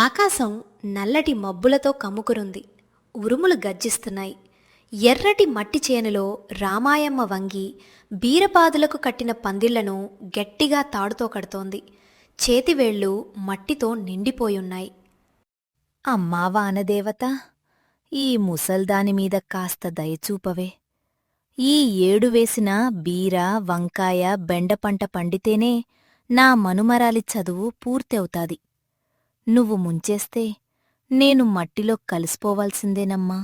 ఆకాశం నల్లటి మబ్బులతో కమ్ముకునుంది. ఉరుములు గర్జిస్తున్నాయి. ఎర్రటి మట్టి చేనులో రామాయమ్మ వంగి బీరపాదులకు కట్టిన పందిళ్లను గట్టిగా తాడుతో కడుతోంది. చేతివేళ్లు మట్టితో నిండిపోయున్నాయి. అమ్మా వానదేవత, ఈ ముసల్దానిమీద కాస్త దయచూపవే. ఈ ఏడు వేసిన బీర, వంకాయ, బెండపంట పండితేనే నా మనుమరాలి చదువు పూర్తవుతాది. నువ్వు ముంచేస్తే నేను మట్టిలో కలిసిపోవాల్సిందేనమ్మా.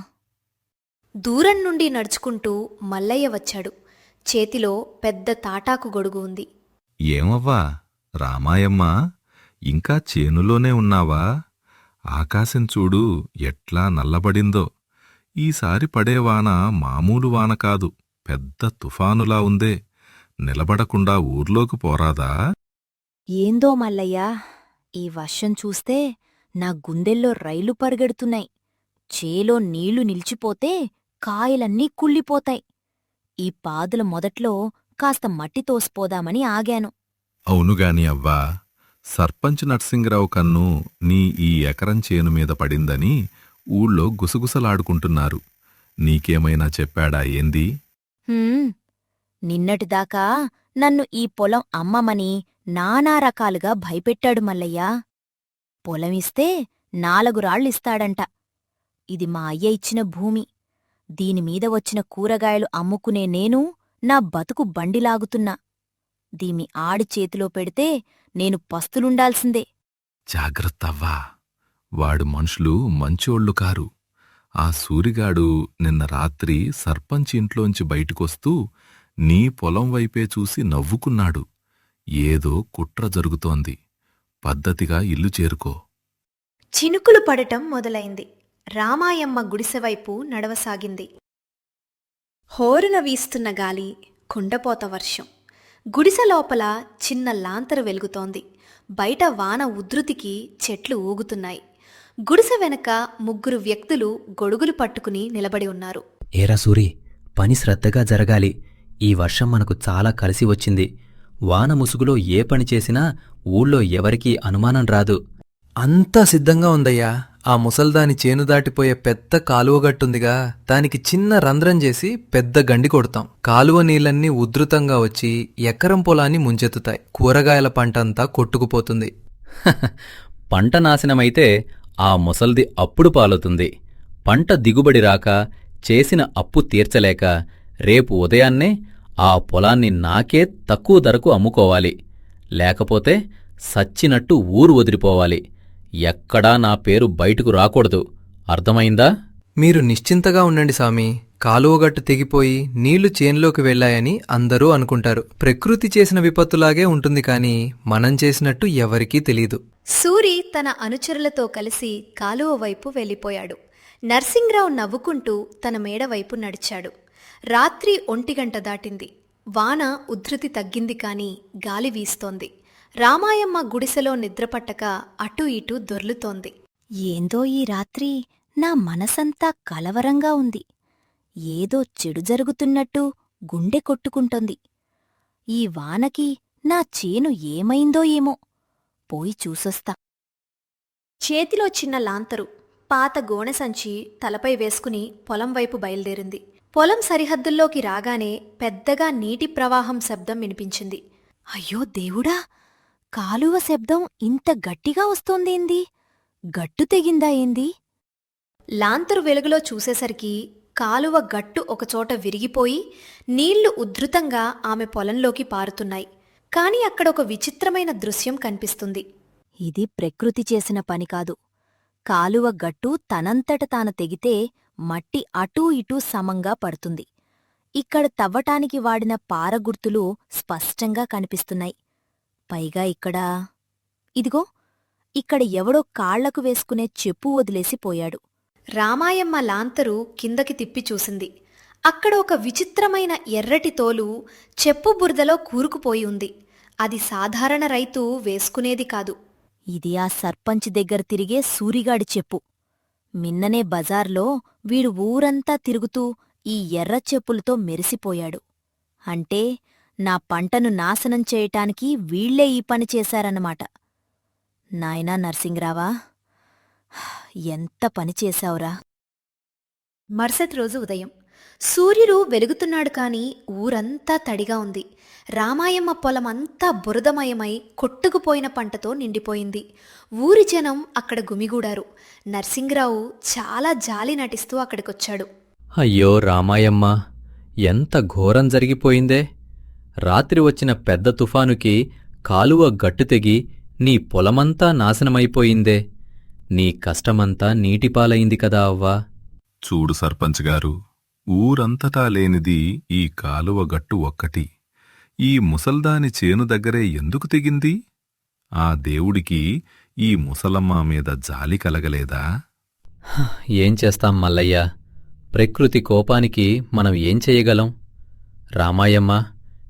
దూరం నుండి నడుచుకుంటూ మల్లయ్య వచ్చాడు. చేతిలో పెద్ద తాటాకు గొడుగు ఉంది. ఏమవ్వా రామాయమ్మా, ఇంకా చేనులోనే ఉన్నావా? ఆకాశం చూడు ఎట్లా నల్లబడిందో. ఈసారి పడేవాన మామూలు వాన కాదు, పెద్ద తుఫానులా ఉందే. నిలబడకుండా ఊర్లోకి పోరాదా? ఏందో మల్లయ్యా, ఈ వర్షం చూస్తే నా గుండెల్లో రైలు పరిగెడుతున్నాయి. చేలో నీళ్లు నిలిచిపోతే కాయలన్నీ కుళ్ళిపోతాయి. ఈ పాదుల మొదట్లో కాస్త మట్టి తోసిపోదామని ఆగాను. అవునుగాని అవ్వా, సర్పంచ్ నర్సింగరావు కన్ను నీ ఈ ఎకరం చేను మీద పడిందని ఊళ్ళో గుసగుసలాడుకుంటున్నారు. నీకేమైనా చెప్పాడా ఏంది? నిన్నటిదాకా నన్ను ఈ పొలం అమ్మమని నానా రకాలుగా భయపెట్టాడు మల్లయ్యా. పొలమిస్తే 4 రాళ్ళిస్తాడంట. ఇది మా అయ్య ఇచ్చిన భూమి. దీనిమీద వచ్చిన కూరగాయలు అమ్ముకునే నేను నా బతుకు బండిలాగుతున్నా. దీన్ని ఆడి చేతిలో పెడితే నేను పస్తులుండాల్సిందే. జాగ్రత్తవ్వా, వాడు మనుషులు మంచోళ్ళు కారు. ఆ సూరిగాడు నిన్న రాత్రి సర్పంచ్ ఇంట్లోంచి బయటికొస్తూ నీ పొలం వైపే చూసి నవ్వుకున్నాడు. ఏదో కుట్ర జరుగుతోంది. పద్ధతిగా ఇల్లు చేరుకో. చినుకులు పడటం మొదలైంది. రామాయమ్మ గుడిసెవైపు నడవసాగింది. హోరున వీస్తున్న గాలి, కుండపోత వర్షం. గుడిసె లోపల చిన్న లాంతరు వెలుగుతోంది. బయట వాన ఉధృతికి చెట్లు ఊగుతున్నాయి. గుడిసె వెనక 3 వ్యక్తులు గొడుగులు పట్టుకుని నిలబడి ఉన్నారు. ఏరా సూరి, పని శ్రద్ధగా జరగాలి. ఈ వర్షం మనకు చాలా కలిసి వచ్చింది. వాన ముసుగులో ఏ పని చేసినా ఊళ్ళో ఎవరికీ అనుమానం రాదు. అంతా సిద్ధంగా ఉందయ్యా. ఆ ముసల్దాని చేను దాటిపోయే పెద్ద కాలువగట్టుందిగా, దానికి చిన్న రంధ్రం చేసి పెద్ద గండి కొడతాం. కాలువ నీళ్ళన్నీ ఉధృతంగా వచ్చి ఎకరం పొలాన్ని ముంచెత్తుతాయి. కూరగాయల పంటంతా కొట్టుకుపోతుంది. పంట నాశనమైతే ఆ ముసల్ది అప్పుడు పాలుతుంది. పంట దిగుబడి రాక, చేసిన అప్పు తీర్చలేక రేపు ఉదయాన్నే ఆ పొలాన్ని నాకే తక్కువ ధరకు అమ్ముకోవాలి. లేకపోతే సచ్చినట్టు ఊరు వదిలిపోవాలి. ఎక్కడా నా పేరు బయటకు రాకూడదు. అర్థమైందా? మీరు నిశ్చింతగా ఉండండి సామి. కాలువగట్టు తెగిపోయి నీళ్లు చేన్లోకి వెళ్లాయని అందరూ అనుకుంటారు. ప్రకృతి చేసిన విపత్తులాగే ఉంటుంది, కాని మనం చేసినట్టు ఎవరికీ తెలీదు. సూరి తన అనుచరులతో కలిసి కాలువ వైపు వెళ్ళిపోయాడు. నర్సింగ్రావు నవ్వుకుంటూ తన మేడవైపు నడిచాడు. రాత్రి 1 గంట దాటింది. వాన ఉధృతి తగ్గింది, కాని గాలి వీస్తోంది. రామాయమ్మ గుడిసెలో నిద్రపట్టక అటూ ఇటూ దొర్లుతోంది. ఏందో ఈ రాత్రి నా మనసంతా కలవరంగా ఉంది. ఏదో చెడు జరుగుతున్నట్టు గుండె కొట్టుకుంటోంది. ఈ వానకి నా చేను ఏమైందో ఏమో. పోయి చూసొస్తా. చేతిలో చిన్న లాంతరు, పాత గోనెసంచి తలపై వేసుకుని పొలం వైపు బయలుదేరింది. పొలం సరిహద్దుల్లోకి రాగానే పెద్దగా నీటి ప్రవాహం శబ్దం వినిపించింది. అయ్యో దేవుడా! కాలువ శబ్దం ఇంత గట్టిగా వస్తోందేంది? గట్టు తెగిందా ఏంది? లాంతరు వెలుగులో చూసేసరికి కాలువ గట్టు ఒకచోట విరిగిపోయి నీళ్లు ఉధృతంగా ఆమె పొలంలోకి పారుతున్నాయి. కాని అక్కడ ఒక విచిత్రమైన దృశ్యం కనిపిస్తుంది. ఇది ప్రకృతి చేసిన పని కాదు. కాలువ గట్టు తనంతట తాను తెగితే మట్టి అటూ ఇటూ సమంగా పడుతుంది. ఇక్కడ తవ్వటానికి వాడిన పారగుర్తులు స్పష్టంగా కనిపిస్తున్నాయి. పైగా ఇదిగో ఇక్కడ ఎవడో కాళ్లకు వేసుకునే చెప్పు వదిలేసిపోయాడు. రామాయమ్మ లాంతరు కిందకి తిప్పి చూసింది. అక్కడ ఒక విచిత్రమైన ఎర్రటి తోలు చెప్పు బురదలో కూరుకుపోయి ఉంది. అది సాధారణ రైతు వేసుకునేది కాదు. ఇది ఆ సర్పంచ్ దగ్గర తిరిగే సూరిగాడి చెప్పు. మిన్ననే బజార్లో వీడు ఊరంతా తిరుగుతూ ఈ ఎర్ర చెప్పులతో మెరిసిపోయాడు. అంటే నా పంటను నాశనం చేయటానికి వీళ్లే ఈ పని చేశారన్నమాట. నాయనా నర్సింగ్రావా, ఎంత పని చేశావురా. మరుసటి రోజు ఉదయం సూర్యుడు వెలుగుతున్నాడు కాని ఊరంతా తడిగా ఉంది. రామాయమ్మ పొలం అంతా బురదమయమై కొట్టుకుపోయిన పంటతో నిండిపోయింది. ఊరి జనం అక్కడ గుమిగూడారు. నర్సింగరావు చాలా జాలి నటిస్తూ అక్కడికొచ్చాడు. అయ్యో రామాయమ్మ, ఎంత ఘోరం జరిగిపోయిందే. రాత్రి వచ్చిన పెద్ద తుఫానుకి కాలువ గట్టు తెగి నీ పొలమంతా నాశనమైపోయిందే. నీ కష్టమంతా నీటిపాలైంది కదా అవ్వా. చూడు సర్పంచ్ గారు, ఊరంతటా లేనిది ఈ కాలువ గట్టు ఒక్కటి. ఈ ముసల్దాని చేను దగ్గరే ఎందుకు తెగింది? ఆ దేవుడికి ఈ ముసలమ్మ మీద జాలి కలగలేదా? ఏం చేస్తాం మల్లయ్య, ప్రకృతి కోపానికి మనం ఏం చెయ్యగలం? రామాయమ్మ,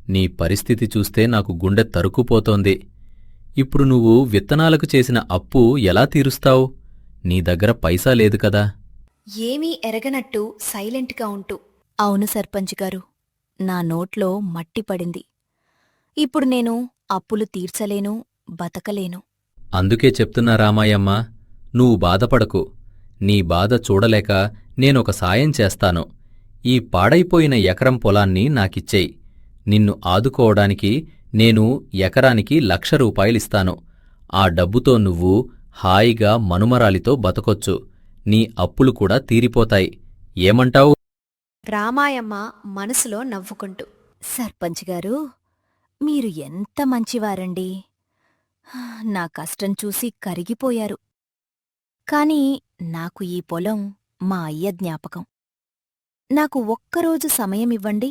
నీ పరిస్థితి చూస్తే నాకు గుండె తరుక్కుపోతోంది. ఇప్పుడు నువ్వు విత్తనాలకు చేసిన అప్పు ఎలా తీరుస్తావు? నీ దగ్గర పైసా లేదు కదా. ఏమీ ఎరగనట్టు సైలెంట్గా ఉంటూ, అవును సర్పంచ్ గారు, నా నోట్లో మట్టి పడింది. ఇప్పుడు నేను అప్పులు తీర్చలేను, బతకలేను. అందుకే చెప్తున్నా రామాయమ్మ, నువ్వు బాధపడకు. నీ బాధ చూడలేక నేనొక సాయం చేస్తాను. ఈ పాడైపోయిన ఎకరం పొలాన్ని నాకిచ్చేయ్. నిన్ను ఆదుకోవడానికి నేను ఎకరానికి 1,00,000 రూపాయలిస్తాను. ఆ డబ్బుతో నువ్వు హాయిగా మనుమరాలితో బతకొచ్చు. నీ అప్పులు కూడా తీరిపోతాయి. ఏమంటావు? రామాయమ్మ మనసులో నవ్వుకుంటూ, సర్పంచ్ గారు, మీరు ఎంత మంచివారండి. నా కష్టం చూసి కరిగిపోయారు. కాని నాకు ఈ పొలం మా అయ్య జ్ఞాపకం. నాకు ఒక్కరోజు సమయమివ్వండి.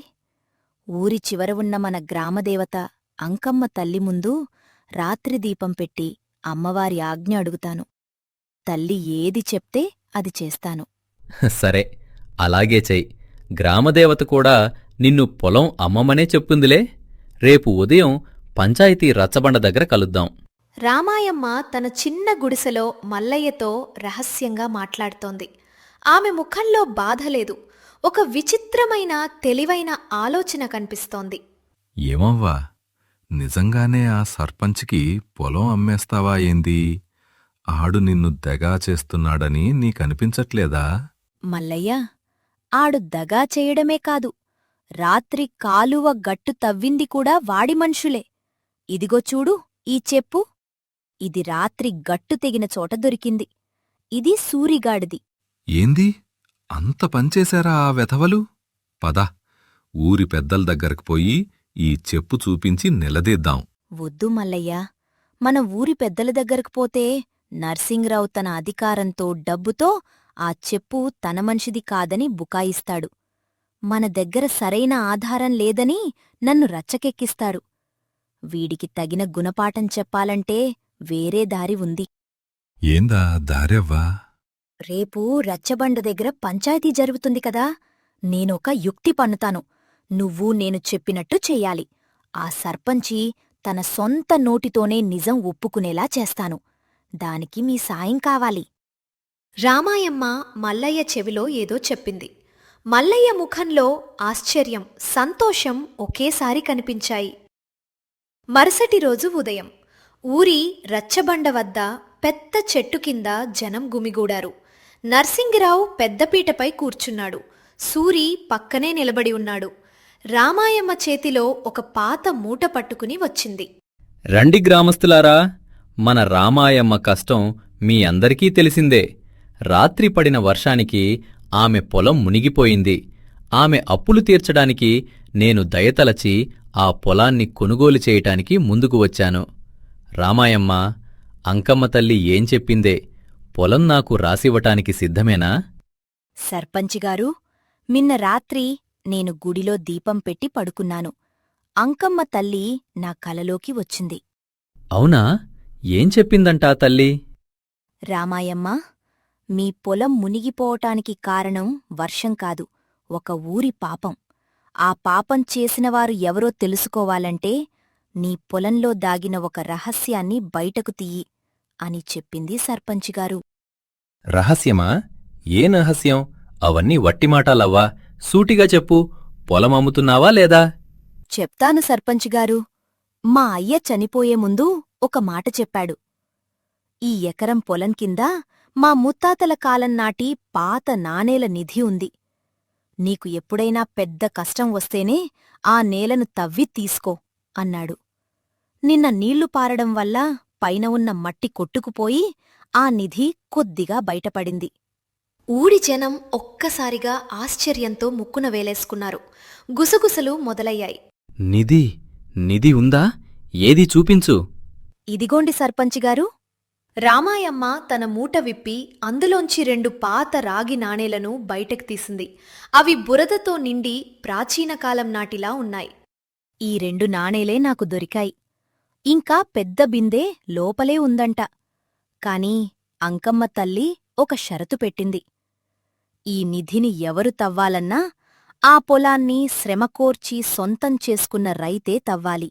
ఊరి చివర ఉన్న మన గ్రామదేవత అంకమ్మ తల్లి ముందు రాత్రి దీపం పెట్టి అమ్మవారి ఆజ్ఞ అడుగుతాను. తల్లి ఏది చెప్తే అది చేస్తాను. సరే, అలాగే చెయ్. గ్రామదేవత కూడా నిన్ను పొలం అమ్మమనే చెప్తుందిలే. రేపు ఉదయం పంచాయతీ రచ్చబండ దగ్గర కలుద్దాం. రామాయమ్మ తన చిన్న గుడిసెలో మల్లయ్యతో రహస్యంగా మాట్లాడుతోంది. ఆమె ముఖంలో బాధ లేదు, ఒక విచిత్రమైన తెలివైన ఆలోచన కనిపిస్తోంది. ఏమవ్వా, నిజంగానే ఆ సర్పంచ్కి పొలం అమ్మేస్తావా ఏంది? ఆడు నిన్ను దగా చేస్తున్నాడని నీకనిపించట్లేదా? మల్లయ్య, ఆడు దగా చేయడమే కాదు, రాత్రి కాలువ గట్టు తవ్వింది కూడా వాడి మనుషులే. ఇదిగో చూడు ఈ చెప్పు. ఇది రాత్రి గట్టు తెగిన చోట దొరికింది. ఇది సూరిగాడిది. ఏంది? అంత పనిచేశారా ఆ వెధవలు? పద, ఊరి పెద్దల దగ్గరకు పోయి ఈ చెప్పు చూపించి నిలదీద్దాం. వద్దు మల్లయ్య, మన ఊరి పెద్దల దగ్గరకు పోతే నర్సింగరావు తన అధికారంతో డబ్బుతో ఆ చెప్పు తన మనిషిది కాదని బుకాయిస్తాడు. మన దగ్గర సరైన ఆధారం లేదని నన్ను రచ్చకెక్కిస్తాడు. వీడికి తగిన గుణపాఠం చెప్పాలంటే వేరే దారి ఉంది. ఏందా దారెవ్వా? రేపు రచ్చబండ దగ్గర పంచాయతీ జరుగుతుంది కదా, నేనొక యుక్తి పన్నుతాను. నువ్వు నేను చెప్పినట్టు చెయ్యాలి. ఆ సర్పంచి తన సొంత నోటితోనే నిజం ఒప్పుకునేలా చేస్తాను. దానికి మీ సాయం కావాలి. రామాయమ్మ మల్లయ్య చెవిలో ఏదో చెప్పింది. మల్లయ్య ముఖంలో ఆశ్చర్యం, సంతోషం ఒకేసారి కనిపించాయి. మరుసటి రోజు ఉదయం ఊరి రచ్చబండ వద్ద పెద్ద చెట్టు కింద జనం గుమిగూడారు. నర్సింగిరావు పెద్దపీటపై కూర్చున్నాడు. సూరి పక్కనే నిలబడి ఉన్నాడు. రామాయమ్మ చేతిలో ఒక పాత మూట పట్టుకుని వచ్చింది. రండి గ్రామస్తులారా, మన రామాయమ్మ కష్టం మీ అందరికీ తెలిసిందే. రాత్రి పడిన వర్షానికి ఆమె పొలం మునిగిపోయింది. ఆమె అప్పులు తీర్చడానికి నేను దయతలచి ఆ పొలాన్ని కొనుగోలు చేయటానికి ముందుకు వచ్చాను. రామాయమ్మ, అంకమ్మ తల్లి ఏం చెప్పిందే? పొలం నాకు రాసివ్వటానికి సిద్ధమేనా? సర్పంచిగారు, నిన్న రాత్రి నేను గుడిలో దీపం పెట్టి పడుకున్నాను. అంకమ్మ తల్లి నా కలలోకి వచ్చింది. అవునా? ఏం చెప్పిందంటా తల్లి? రామాయమ్మ, మీ పొలం మునిగిపోవటానికి కారణం వర్షం కాదు, ఒక ఊరి పాపం. ఆ పాపం చేసినవారు ఎవరో తెలుసుకోవాలంటే నీ పొలంలో దాగిన ఒక రహస్యాన్ని బయటకు తీయి అని చెప్పింది సర్పంచిగారు. రహస్యమా? ఏ రహస్యం? అవన్నీ వట్టిమాటాలవ్వా. సూటిగా చెప్పు. పొలం అమ్ముతున్నావా లేదా? చెప్తాను సర్పంచిగారు. మా అయ్య చనిపోయే ముందు ఒక మాట చెప్పాడు. ఈ ఎకరం పొలం కింద మా ముత్తాతల కాలం నాటి పాత నాణేల నిధి ఉంది. నీకు ఎప్పుడైనా పెద్ద కష్టం వస్తేనే ఆ నేలను తవ్వి తీసుకో అన్నాడు. నిన్న నీళ్లు పారడం వల్ల పైన ఉన్న మట్టి కొట్టుకుపోయి ఆ నిధి కొద్దిగా బయటపడింది. ఊడి జనం ఒక్కసారిగా ఆశ్చర్యంతో ముక్కున వేలేసుకున్నారు. గుసగుసలు మొదలయ్యాయి. నిధి ఉందా? ఏది చూపించు. ఇదిగోండి సర్పంచిగారు. రామాయమ్మ తన మూట విప్పి అందులోంచి 2 పాత రాగి నాణేలను బయటకు తీసింది. అవి బురదతో నిండి ప్రాచీనకాలం నాటిలా ఉన్నాయి. ఈ 2 నాణేలే నాకు దొరికాయి. ఇంకా పెద్ద బిందె లోపలే ఉందంట. కాని అంకమ్మ తల్లి ఒక షరతు పెట్టింది. ఈ నిధిని ఎవరు తవ్వాలన్నా ఆ పొలాన్ని శ్రమకోర్చి సొంతం చేసుకున్న రైతే తవ్వాలి.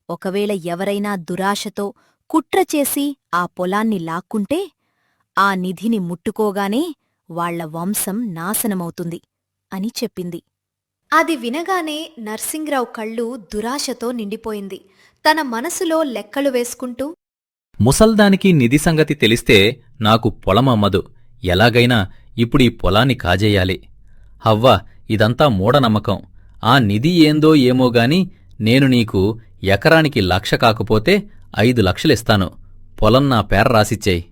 ఒకవేళ ఎవరైనా దురాశతో కుట్రచేసి ఆ పొలాన్ని లాక్కుంటే ఆ నిధిని ముట్టుకోగానే వాళ్ల వంశం నాశనమవుతుంది అని చెప్పింది. అది వినగానే నర్సింగ్రావు కళ్ళు దురాశతో నిండిపోయింది. తన మనసులో లెక్కలు వేసుకుంటూ, ముసల్దానికి నిధి సంగతి తెలిస్తే నాకు పొలమమ్మదు. ఎలాగైనా ఇప్పుడీ పొలాన్ని కాజేయాలి. హవ్వ, ఇదంతా మూఢనమ్మకం. ఆ నిధి ఏందో ఏమోగాని నేను నీకు ఎకరానికి 1,00,000 కాకపోతే 5 లక్షలిస్తాను. పొలం నా పేర రాసిచ్చేయి.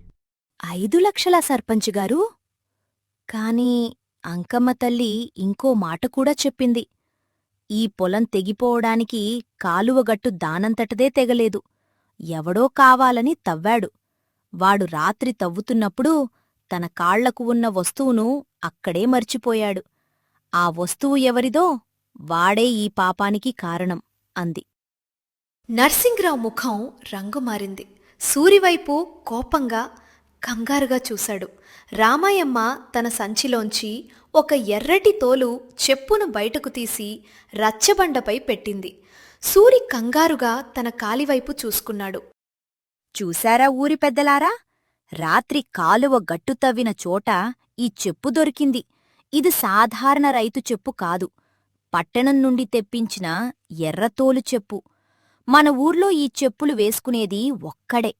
5 లక్షలా సర్పంచిగారు? కాని అంకమ్మ తల్లి ఇంకో మాట కూడా చెప్పింది. ఈ పొలం తెగిపోవడానికి కాలువగట్టు దానంతటదే తెగలేదు. ఎవడో కావాలని తవ్వాడు. వాడు రాత్రి తవ్వుతున్నప్పుడు తన కాళ్లకు ఉన్న వస్తువును అక్కడే మర్చిపోయాడు. ఆ వస్తువు ఎవరిదో వాడే ఈ పాపానికి కారణం అంది. నర్సింగ్రావు ముఖం రంగు మారింది. సూరివైపు కోపంగా, కంగారుగా చూశాడు. రామాయమ్మ తన సంచిలోంచి ఒక ఎర్రటి తోలు చెప్పును బయటకు తీసి రచ్చబండపై పెట్టింది. సూరి కంగారుగా తన కాలివైపు చూసుకున్నాడు. చూశారా ఊరి పెద్దలారా? రాత్రి కాలువ గట్టు తవ్విన చోట ఈ చెప్పు దొరికింది. ఇది సాధారణ రైతు చెప్పు కాదు. పట్టణం నుండి తెప్పించిన ఎర్రతోలు చెప్పు. మన ఊర్లో ఈ చెప్పులు వేసుకునేది ఒక్కడే.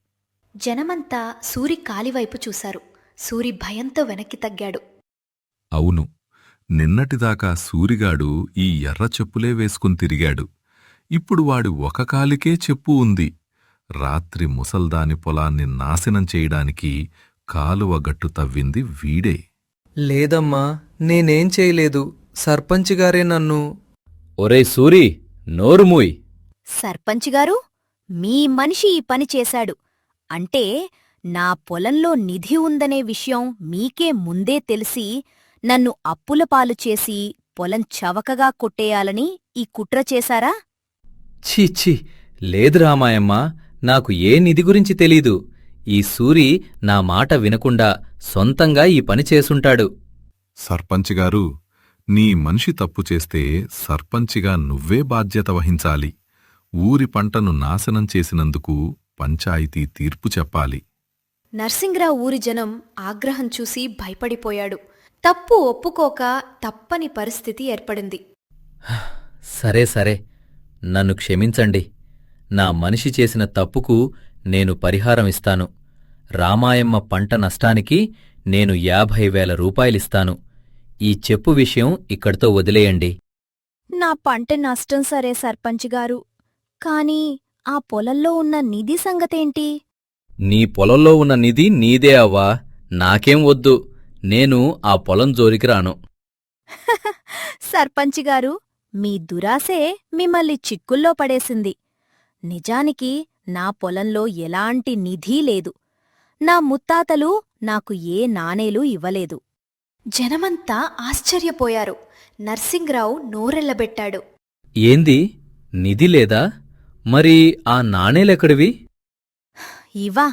జనమంతా సూరి కాలివైపు చూశారు. సూరి భయంతో వెనక్కి తగ్గాడు. అవును, నిన్నటిదాకా సూరిగాడు ఈ ఎర్ర చెప్పులే వేసుకుని తిరిగాడు. ఇప్పుడు వాడి ఒక కాలికే చెప్పు ఉంది. రాత్రి ముసల్దాని పొలాన్ని నాశనం చేయడానికి కాలువ గట్టు తవ్వింది వీడే. లేదమ్మా, నేనేం చేయలేదు. సర్పంచిగారే నన్ను. ఒరే సూరి, నోరుమూయ్. సర్పంచిగారు, మీ మనిషి ఈ పని చేశాడు అంటే నా పొలంలో నిధి ఉందనే విషయం మీకే ముందే తెలిసి నన్ను అప్పులపాలు చేసి పొలం చవకగా కొట్టేయాలని ఈ కుట్ర చేశారా? ఛీ, లేదు రామాయమ్మ, నాకు ఏ నిధి గురించి తెలీదు. ఈ సూరి నా మాట వినకుండా సొంతంగా ఈ పని చేసుంటాడు. సర్పంచిగారు, నీ మనిషి తప్పు చేస్తే సర్పంచిగా నువ్వే బాధ్యత వహించాలి. ఊరి పంటను నాశనం చేసినందుకు పంచాయితీ తీర్పు చెప్పాలి. నర్సింగ్రావు ఊరి జనం ఆగ్రహం చూసి భయపడిపోయాడు. తప్పు ఒప్పుకోక తప్పని పరిస్థితి ఏర్పడింది. సరే, నన్ను క్షమించండి. నా మనిషి చేసిన తప్పుకు నేను పరిహారం ఇస్తాను. రామాయమ్మ పంట నష్టానికి నేను 50,000 రూపాయలిస్తాను. ఈ చెప్పు విషయం ఇక్కడితో వదిలేయండి. నా పంట నష్టం సరే సర్పంచిగారు, కాని ఆ పొలంలో ఉన్న నిధి సంగతేంటి? నీ పొలంలో ఉన్న నిధి నీదే అవ్వా, నాకేం వద్దు. నేను ఆ పొలం జోలికి రాను. సర్పంచిగారు, మీ దురాశే మిమ్మల్ని చిక్కుల్లో పడేసింది. నిజానికి నా పొలంలో ఎలాంటి నిధీ లేదు. నా ముత్తాతలు నాకు ఏ నాణేలు ఇవ్వలేదు. జనమంతా ఆశ్చర్యపోయారు. నర్సింగ్రావు నోరెళ్లబెట్టాడు. ఏంది, నిధి లేదా? మరి ఆ నాణేలెక్కడివి? ఇవా,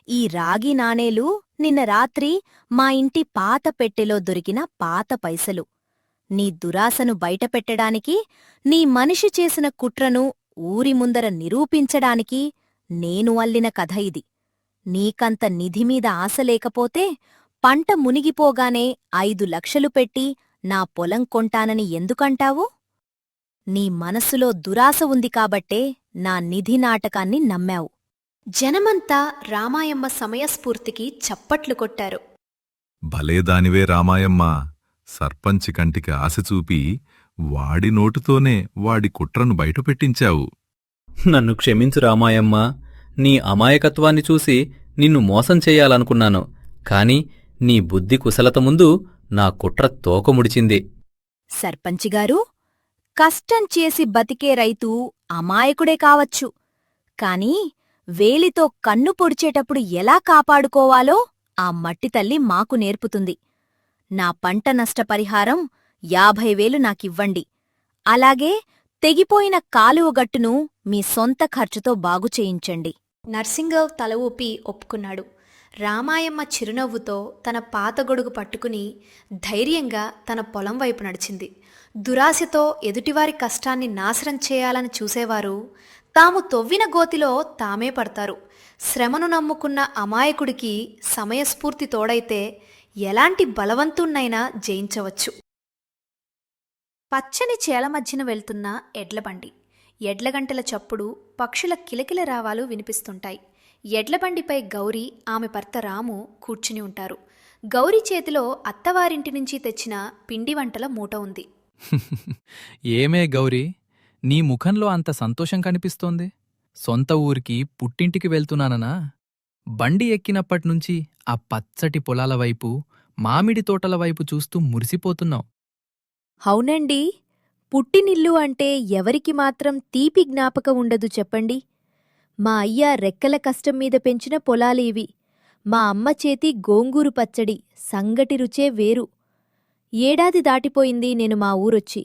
ఈ రాగి నాణేలు నిన్న రాత్రి మా ఇంటి పాత పెట్టెలో దొరికిన పాత పైసలు. నీ దురాశను బయటపెట్టడానికి, నీ మనిషి చేసిన కుట్రను ఊరి ముందర నిరూపించడానికి నేను అల్లిన కథ ఇది. నీకంత నిధిమీద ఆశ లేకపోతే పంట మునిగిపోగానే 5 లక్షలు పెట్టి నా పొలం కొంటానని ఎందుకంటావు? నీ మనసులో దురాశ ఉంది కాబట్టే నా నిధి నాటకాన్ని నమ్మావు. జనమంతా రామాయమ్మ సమయస్ఫూర్తికి చప్పట్లు కొట్టారు. భలేదానివే రామాయమ్మ, సర్పంచి కంటికి ఆశ చూపి వాడి నోటుతోనే వాడి కుట్రను బయటపెట్టించావు. నన్ను క్షమించు రామాయమ్మ, నీ అమాయకత్వాన్ని చూసి నిన్ను మోసం చెయ్యాలనుకున్నాను, కాని నీ బుద్ధి కుశలత ముందు నా కుట్ర తోకముడిచింది. సర్పంచిగారూ, కష్టం చేసి బతికే రైతు అమాయకుడే కావచ్చు, కాని వేలితో కన్ను పొడిచేటప్పుడు ఎలా కాపాడుకోవాలో ఆ మట్టి తల్లి మాకు నేర్పుతుంది. నా పంట నష్టపరిహారం 50,000 నాకివ్వండి. అలాగే తెగిపోయిన కాలువగట్టును మీ సొంత ఖర్చుతో బాగుచేయించండి. నర్సింగరావు తల ఊపి ఒప్పుకున్నాడు. రామాయమ్మ చిరునవ్వుతో తన పాత గొడుగు పట్టుకుని ధైర్యంగా తన పొలం వైపు నడిచింది. దురాశతో ఎదుటివారి కష్టాన్ని నాశనం చేయాలని చూసేవారు తాము తొవ్విన గోతిలో తామే పడతారు. శ్రమను నమ్ముకున్న అమాయకుడికి సమయస్ఫూర్తి తోడైతే ఎలాంటి బలవంతుణ్ణైనా జయించవచ్చు. పచ్చని చేల మధ్యన వెళ్తున్న ఎడ్లబండి. ఎడ్లగంటల చప్పుడు, పక్షుల కిలకిల రావాలు వినిపిస్తుంటాయి. ఎడ్లబండిపై గౌరీ, ఆమె భర్త రాము కూర్చుని ఉంటారు. గౌరీ చేతిలో అత్తవారింటి నుంచి తెచ్చిన పిండి వంటల మూట ఉంది. ఏమే గౌరీ, నీ ముఖంలో అంత సంతోషం కనిపిస్తోంది? సొంత ఊరికి పుట్టింటికి వెళ్తున్నాననా? బండి ఎక్కినప్పట్నుంచి ఆ పచ్చటి పొలాల వైపు, మామిడి తోటల వైపు చూస్తూ మురిసిపోతున్నావు. అవునండి, పుట్టినిల్లు అంటే ఎవరికి మాత్రం తీపి జ్ఞాపకం ఉండదు చెప్పండి. మా అయ్య రెక్కల కష్టం మీద పెంచిన పొలాలు ఇవి. మా అమ్మ చేతి గోంగూరు పచ్చడి సంగటి రుచే వేరు. ఏడాది దాటిపోయింది నేను మా ఊరొచ్చి.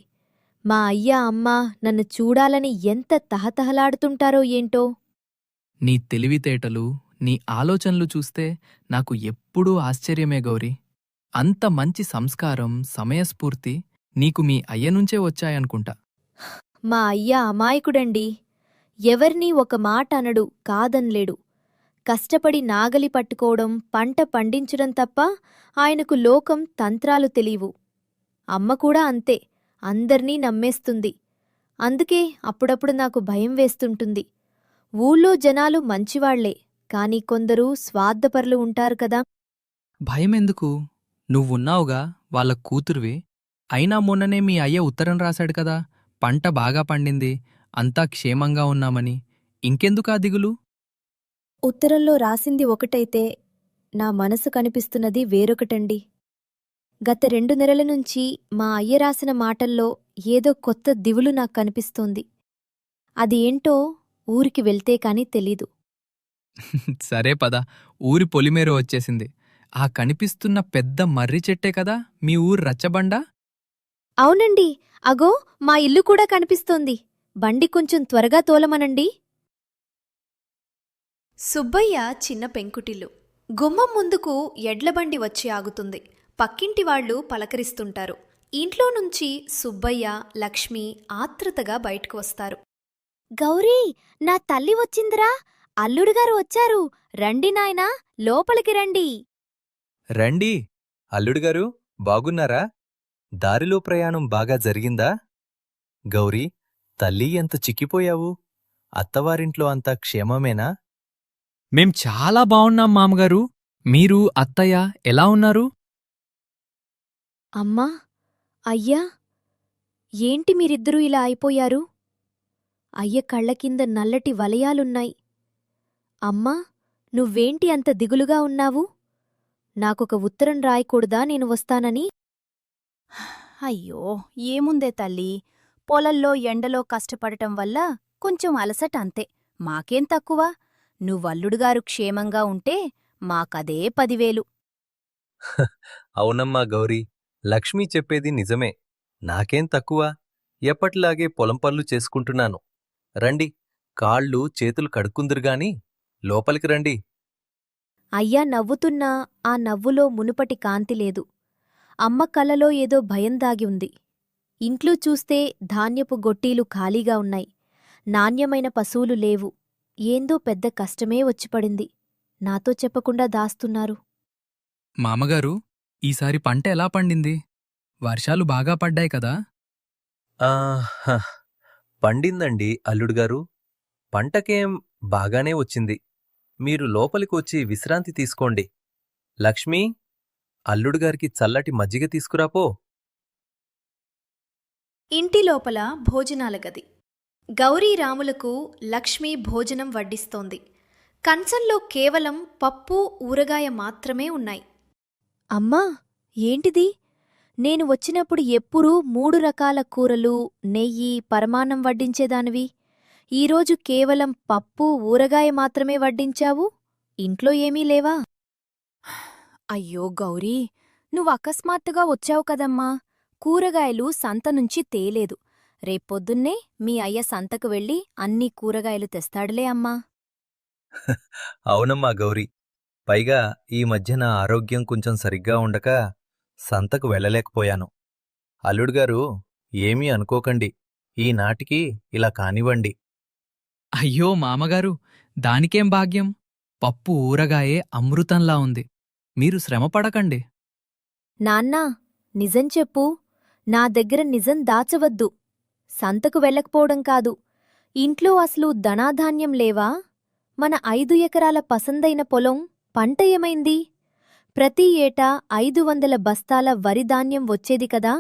మా అయ్య అమ్మ నన్ను చూడాలని ఎంత తహతహలాడుతుంటారో ఏంటో. నీ తెలివితేటలు, నీ ఆలోచనలు చూస్తే నాకు ఎప్పుడూ ఆశ్చర్యమే గౌరీ. అంత మంచి సంస్కారం, సమయస్ఫూర్తి నీకు మీ అయ్యనుంచే వచ్చాయనుకుంటా. మా అయ్య అమాయకుడండి. ఎవర్నీ ఒక మాట అనడు, కాదన్లేడు. కష్టపడి నాగలి పట్టుకోవడం, పంట పండించడం తప్ప ఆయనకు లోకం తంత్రాలు తెలీవు. అమ్మ కూడా అంతే, అందర్నీ నమ్మేస్తుంది. అందుకే అప్పుడప్పుడు నాకు భయం వేస్తుంటుంది. ఊళ్ళో జనాలు మంచివాళ్లే, కాని కొందరు స్వార్థపరులు ఉంటారు కదా. భయమెందుకు? నువ్వున్నావుగా, వాళ్ళ కూతురువి. అయినా మొన్ననే మీ అయ్య ఉత్తరం రాశాడు కదా, పంట బాగా పండింది, అంతా క్షేమంగా ఉన్నామని. ఇంకెందుకా దిగులు? ఉత్తరంలో రాసింది ఒకటైతే నా మనసు కనిపిస్తున్నది వేరొకటండి. గత 2 నెలల నుంచి మా అయ్య రాసిన మాటల్లో ఏదో కొత్త దివులు నాకు కనిపిస్తోంది. అది ఏంటో ఊరికి వెళ్తే కాని తెలీదు. సరే పద, ఊరి పొలిమేర వచ్చేసింది. ఆ కనిపిస్తున్న పెద్ద మర్రి చెట్టే కదా మీ ఊరు రచ్చబండా? అవునండి, అగో మా ఇల్లు కూడా కనిపిస్తోంది. బండి కొంచెం త్వరగా తోలమనండి. సుబ్బయ్య చిన్న పెంకుటిల్లు. గుమ్మం ముందుకు ఎడ్లబండి వచ్చి ఆగుతుంది. పక్కింటి వాళ్లు పలకరిస్తుంటారు. ఇంట్లో నుంచి సుబ్బయ్య, లక్ష్మి ఆత్రుతగా బయటకు వస్తారు. గౌరీ, నా తల్లి వచ్చిందిరా! అల్లుడుగారు వచ్చారు. రండి నాయనా, లోపలికి రండి. రండి. అల్లుడుగారు, బాగున్నారా? దారిలో ప్రయాణం బాగా జరిగిందా? గౌరీ, తల్లి ఎంత చిక్కిపోయావు? అత్తవారింట్లో అంతా క్షేమమేనా? మేం చాలా బావున్నాం మామగారు. మీరు, అత్తయ్య ఎలా ఉన్నారు? అమ్మా, అయ్యా, ఏంటి మీరిద్దరూ ఇలా అయిపోయారు? అయ్య కళ్ళకింద నల్లటి వలయాలున్నాయి. అమ్మా, నువ్వేంటి అంత దిగులుగా ఉన్నావు? నాకొక ఉత్తరం రాయకూడదా నేను వస్తానని? అయ్యో, ఏముందే తల్లీ, పొలంలో ఎండలో కష్టపడటం వల్ల కొంచెం అలసట అంతే. మాకేం తక్కువ. నువ్వల్లుడుగారు క్షేమంగా ఉంటే మాకదే 10,000. అవునమ్మా గౌరీ, లక్ష్మి చెప్పేది నిజమే. నాకేం తక్కువ. ఎప్పటిలాగే పొలం పనులు చేసుకుంటున్నాను. రండి, కాళ్ళు చేతులు కడుక్కుందురుగాని లోపలికి రండి. అయ్యా నవ్వుతున్నా ఆ నవ్వులో మునుపటి కాంతి లేదు. అమ్మ కళ్ళలో ఏదో భయం దాగి ఉంది. ఇంట్లో చూస్తే ధాన్యపు గొట్టీలు ఖాళీగా ఉన్నాయి. నాణ్యమైన పశువులు లేవు. ఏందో పెద్ద కష్టమే వచ్చిపడింది. నాతో చెప్పకుండా దాస్తున్నారు. మామగారు, ఈసారి పంట ఎలా పండింది? వర్షాలు బాగా పడ్డాయి కదా? పండిందండి అల్లుడుగారు. పంటకేం బాగానే వచ్చింది. మీరు లోపలికొచ్చి విశ్రాంతి తీసుకోండి. లక్ష్మీ, అల్లుడుగారికి చల్లటి మజ్జిగ తీసుకురాపో. ఇంటి లోపల భోజనాల గది. గౌరీ రాములకు లక్ష్మి భోజనం వడ్డిస్తోంది. కంచంలో కేవలం పప్పు ఊరగాయ మాత్రమే ఉన్నాయి. అమ్మా, ఏంటిది? నేను వచ్చినప్పుడు ఎప్పుడూ 3 రకాల కూరలు, నెయ్యి, పరమాన్నం వడ్డించేదానివి. ఈరోజు కేవలం పప్పు, ఊరగాయ మాత్రమే వడ్డించావు. ఇంట్లో ఏమీ లేవా? అయ్యో గౌరీ, నువ్వకస్మాత్తుగా వచ్చావు కదమ్మా. కూరగాయలు సంత నుంచి తేలేదు. రేపొద్దున్నే మీ అయ్య సంతకు వెళ్ళి అన్ని కూరగాయలు తెస్తాడులే అమ్మా. అవునమ్మా గౌరీ, పైగా ఈ మధ్య నా ఆరోగ్యం కొంచెం సరిగ్గా ఉండక సంతకు వెళ్ళలేకపోయాను. అల్లుడుగారు, ఏమీ అనుకోకండి. ఈనాటికి ఇలా కానివ్వండి. అయ్యో మామగారు, దానికేం భాగ్యం? పప్పు ఊరగాయే అమృతంలా ఉంది. మీరు శ్రమపడకండి. నాన్నా, నిజం చెప్పు. నా దగ్గర నిజం దాచవద్దు. సంతకు వెళ్ళకపోవడం కాదు, ఇంట్లో అసలు ధనాధాన్యం లేవా? మన 5 ఎకరాల పసందైన పొలం పంట ఏమైంది? ప్రతి ఏటా 500 బస్తాల వరి ధాన్యం వచ్చేది కదా.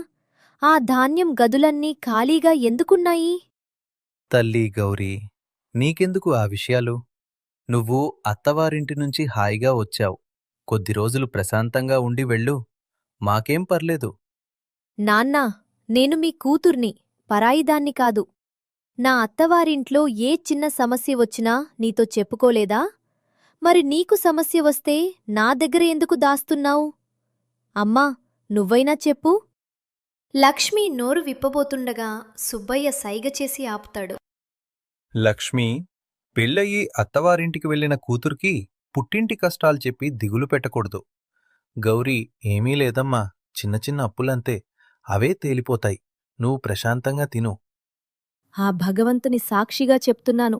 ఆ ధాన్యం గదులన్నీ ఖాళీగా ఎందుకున్నాయి? తల్లి గౌరీ, నీకెందుకు ఆ విషయాలు? నువ్వు అత్తవారింటి నుంచి హాయిగా వచ్చావు. కొద్ది రోజులు ప్రశాంతంగా ఉండి వెళ్ళు. మాకేం పర్లేదు. నాన్నా, నేను మీ కూతుర్ని, పరాయిదాన్ని కాదు. నా అత్తవారింట్లో ఏ చిన్న సమస్య వచ్చినా నీతో చెప్పుకోలేదా? మరి నీకు సమస్య వస్తే నా దగ్గర ఎందుకు దాస్తున్నావు? అమ్మా, నువ్వైనా చెప్పు. లక్ష్మి నోరు విప్పబోతుండగా సుబ్బయ్య సైగ చేసి ఆపుతాడు. లక్ష్మీ, పెళ్ళయి అత్తవారింటికి వెళ్ళిన కూతురికి పుట్టింటి కష్టాలు చెప్పి దిగులు పెట్టకూడదు. గౌరీ, ఏమీ లేదమ్మా, చిన్న చిన్న అప్పులంతే. అవే తేలిపోతాయి. నువ్వు ప్రశాంతంగా తిను. ఆ భగవంతుని సాక్షిగా చెప్తున్నాను,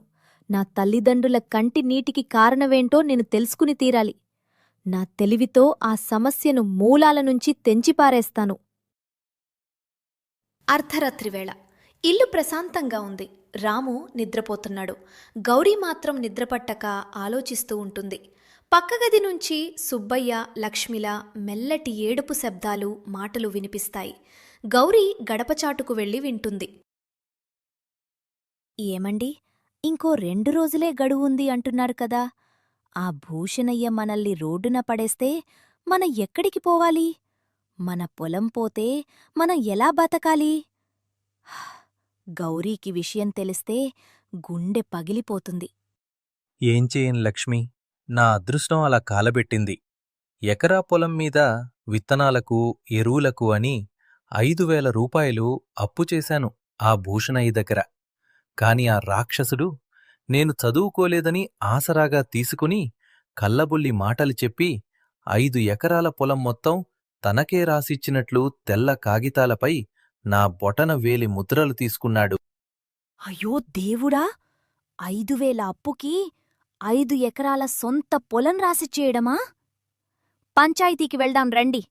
నా తల్లిదండ్రుల కంటి నీటికి కారణమేంటో నేను తెలుసుకుని తీరాలి. నా తెలివితో ఆ సమస్యను మూలాల నుంచి తెంచిపారేస్తాను. అర్ధరాత్రివేళ. ఇల్లు ప్రశాంతంగా ఉంది. రాము నిద్రపోతున్నాడు. గౌరీ మాత్రం నిద్రపట్టక ఆలోచిస్తూ ఉంటుంది. పక్కగది నుంచి సుబ్బయ్య, లక్ష్మిల మెల్లటి ఏడుపు శబ్దాలు, మాటలు వినిపిస్తాయి. గౌరీ గడపచాటుకు వెళ్ళి వింటుంది. ఏమండి, ఇంకో 2 రోజులే గడువుంది అంటున్నారు కదా. ఆ భూషణయ్య మనల్ని రోడ్డున పడేస్తే మనం ఎక్కడికి పోవాలి? మన పొలం పోతే మనం ఎలా బతకాలి? గౌరీకి విషయం తెలిస్తే గుండె పగిలిపోతుంది. ఏం చేయను లక్ష్మి, నా అదృష్టం అలా కాలబెట్టింది. ఎకరా పొలం మీద విత్తనాలకు, ఎరువులకు అని 5,000 రూపాయలు అప్పు చేశాను ఆ భూషణయ్య దగ్గర. కాని ఆ రాక్షసుడు నేను చదువుకోలేదని ఆసరాగా తీసుకుని కల్లబుల్లి మాటలు చెప్పి 5 ఎకరాల పొలం మొత్తం తనకే రాసిచ్చినట్లు తెల్ల కాగితాలపై నా బొటన వేలి ముద్రలు తీసుకున్నాడు. అయ్యో దేవుడా! 5,000 అప్పుకి 5 ఎకరాల సొంత పొలం రాసిచ్చేయడమా? పంచాయతీకి వెళ్దాం రండి.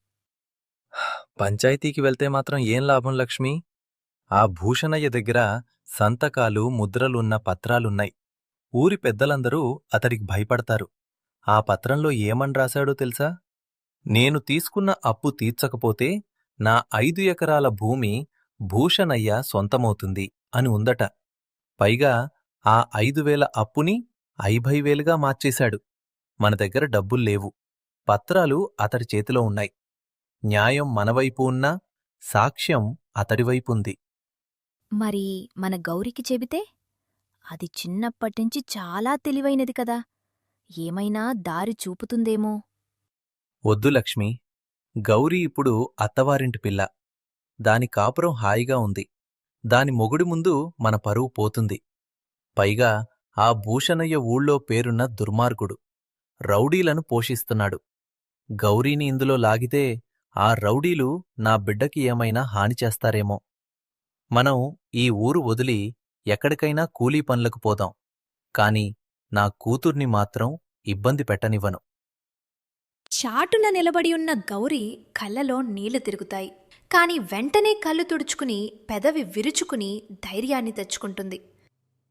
పంచాయతీకి వెళ్తే మాత్రం ఏం లాభం లక్ష్మి? ఆ భూషణయ్య దగ్గర సంతకాలు, ముద్రలున్న పత్రాలున్నాయి. ఊరి పెద్దలందరూ అతడికి భయపడతారు. ఆ పత్రంలో ఏమని రాశాడో తెలుసా? నేను తీసుకున్న అప్పు తీర్చకపోతే నా 5 ఎకరాల భూమి భూషణయ్య సొంతమవుతుంది అని ఉందట. పైగా ఆ 5,000 అప్పుని 50,000గా మార్చేశాడు. మన దగ్గర డబ్బుల్లేవు. పత్రాలు అతడి చేతిలో ఉన్నాయి. న్యాయం మనవైపు ఉన్నా సాక్ష్యం అతడివైపుంది. మరి మన గౌరికి చెబితే? అది చిన్నప్పటినుంచి చాలా తెలివైనది కదా. ఏమైనా దారి చూపుతుందేమో. వద్దు లక్ష్మి, గౌరీ ఇప్పుడు అత్తవారింటి పిల్ల. దాని కాపురం హాయిగా ఉంది. దాని మొగుడి ముందు మన పరువు పోతుంది. పైగా ఆ భూషణయ్య ఊళ్ళో పేరున్న దుర్మార్గుడు. రౌడీలను పోషిస్తున్నాడు. గౌరీని ఇందులో లాగితే ఆ రౌడీలు నా బిడ్డకి ఏమైనా హాని చేస్తారేమో. మనం ఈ ఊరు వదిలి ఎక్కడికైనా కూలీ పనులకు పోదాం. కాని నా కూతుర్ని మాత్రం ఇబ్బంది పెట్టనివ్వను. చాటున నిలబడి ఉన్న గౌరీ కళ్ళలో నీళ్లు తిరుగుతాయి. కాని వెంటనే కళ్ళు తుడుచుకుని పెదవి విరుచుకుని ధైర్యాన్ని తెచ్చుకుంటుంది.